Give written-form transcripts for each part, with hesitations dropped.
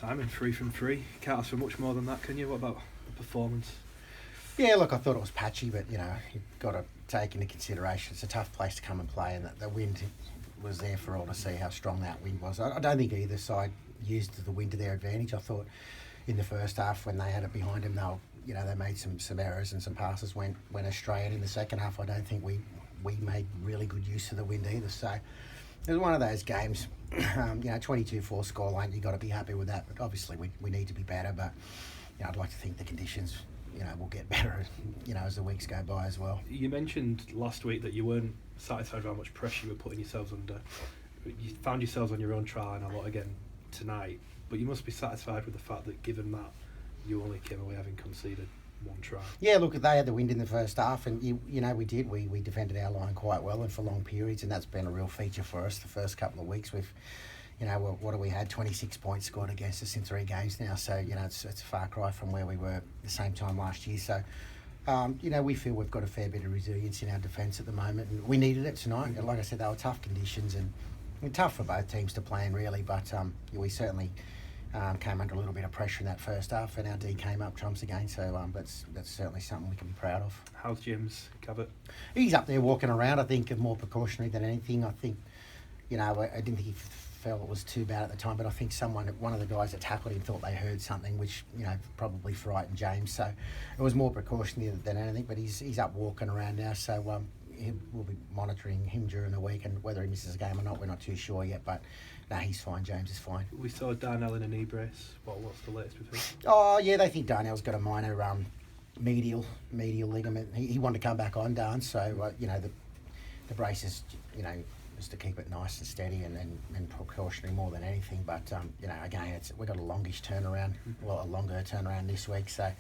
Simon, 3 from 3. Can't ask for much more than that, can you? What about the performance? Yeah, look, I thought it was patchy, but you've got to take into consideration it's a tough place to come and play, and that the wind was there for all to see how strong that wind was. I don't think either side used the wind to their advantage. I thought in the first half when they had it behind them, they made some errors and some passes went astray. And in the second half, I don't think we made really good use of the wind either. So it was one of those games. 22-4 scoreline. You got to be happy with that. But obviously, we need to be better. But I'd like to think the conditions will get better, as the weeks go by as well. You mentioned last week that you weren't satisfied with how much pressure you were putting yourselves under. You found yourselves on your own trying a lot again tonight, but you must be satisfied with the fact that given that, you only came away having conceded one try. Yeah, look, they had the wind in the first half, and we did. We defended our line quite well and for long periods, and that's been a real feature for us the first couple of weeks. We've what have we had? 26 points scored against us in 3 games now. So, it's a far cry from where we were the same time last year. So, we feel we've got a fair bit of resilience in our defence at the moment. And we needed it tonight. And like I said, they were tough conditions and tough for both teams to play in, really. But we certainly came under a little bit of pressure in that first half, and our D came up trumps again. So that's certainly something we can be proud of. How's James Cabot? He's up there walking around, I think, more precautionary than anything. I think, I didn't think he felt it was too bad at the time, but I think one of the guys that tackled him thought they heard something, which probably frightened James. So it was more precautionary than anything. But he's up walking around now, so we'll be monitoring him during the week, and whether he misses a game or not, we're not too sure yet. But no, he's fine. James is fine. We saw Darnell in a knee brace. What's the latest with him? Oh yeah, they think Darnell's got a minor medial ligament. He wanted to come back on, Darn. So the brace is just to keep it nice and steady and precautionary more than anything. But again, we've got a longish turnaround, a longer turnaround this week. So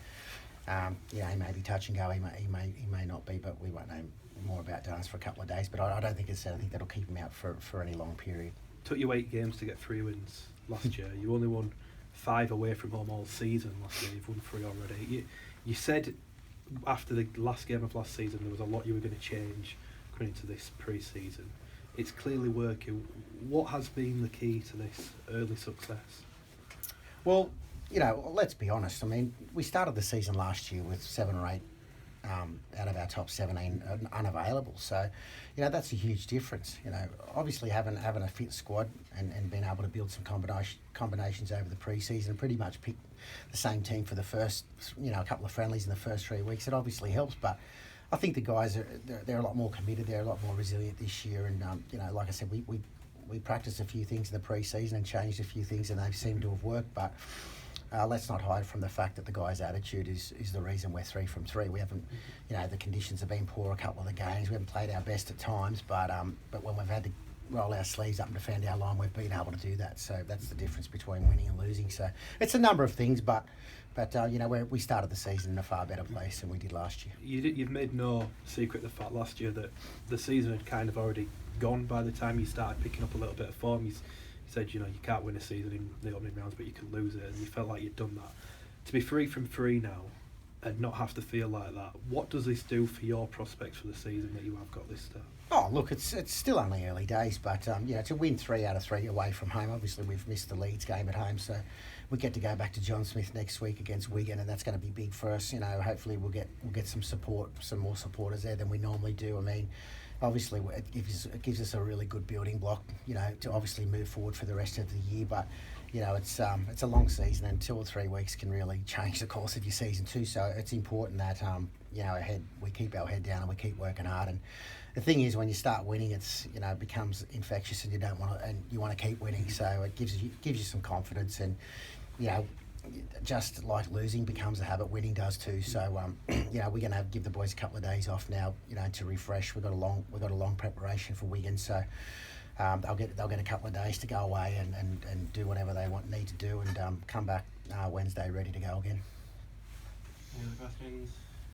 he may be touch and go. He may not be, but we won't know more about Darns for a couple of days. But I don't think it's anything that'll keep him out for any long period. Took you 8 games to get 3 wins last year. You only won 5 away from home all season last year. You've won 3 already. You said after the last game of last season there was a lot you were going to change coming into this pre-season. It's clearly working. What has been the key to this early success? Well, let's be honest. I mean, we started the season last year with 7 or 8 out of our top 17 unavailable. So, that's a huge difference. Obviously having a fit squad and being able to build some combinations over the pre-season and pretty much pick the same team for the first, a couple of friendlies in the first 3 weeks, it obviously helps. But I think the guys they're a lot more committed. They're a lot more resilient this year. And like I said, we practiced a few things in the pre-season and changed a few things, and they've seemed to have worked. But let's not hide from the fact that the guys' attitude is the reason we're 3 from 3. We haven't, the conditions have been poor a couple of the games. We haven't played our best at times, but when we've had to roll our sleeves up and defend our line, we've been able to do that. So that's the difference between winning and losing. So it's a number of things, but we started the season in a far better place than we did last year. You've made no secret of the fact last year that the season had kind of already gone by the time you started picking up a little bit of form. You said, you can't win a season in the opening rounds, but you can lose it, and you felt like you'd done that. To be 3 from 3 now and not have to feel like that, what does this do for your prospects for the season that you have got this start? Oh, look, it's still only early days, but to win 3 out of 3 away from home, obviously we've missed the Leeds game at home, so we get to go back to John Smith next week against Wigan, and that's going to be big for us. Hopefully we'll get some support, some more supporters there than we normally do. I mean, obviously it gives us a really good building block, to obviously move forward for the rest of the year. But it's a long season, and 2 or 3 weeks can really change the course of your season too. So it's important that we keep our head down and we keep working hard. And the thing is, when you start winning, it's it becomes infectious, and you want to keep winning. So it gives you some confidence, and just like losing becomes a habit, winning does too. So we're going to give the boys a couple of days off now, to refresh. We've got a long preparation for Wigan, so they'll get a couple of days to go away and do whatever they need to do, and come back Wednesday ready to go again. Any other questions?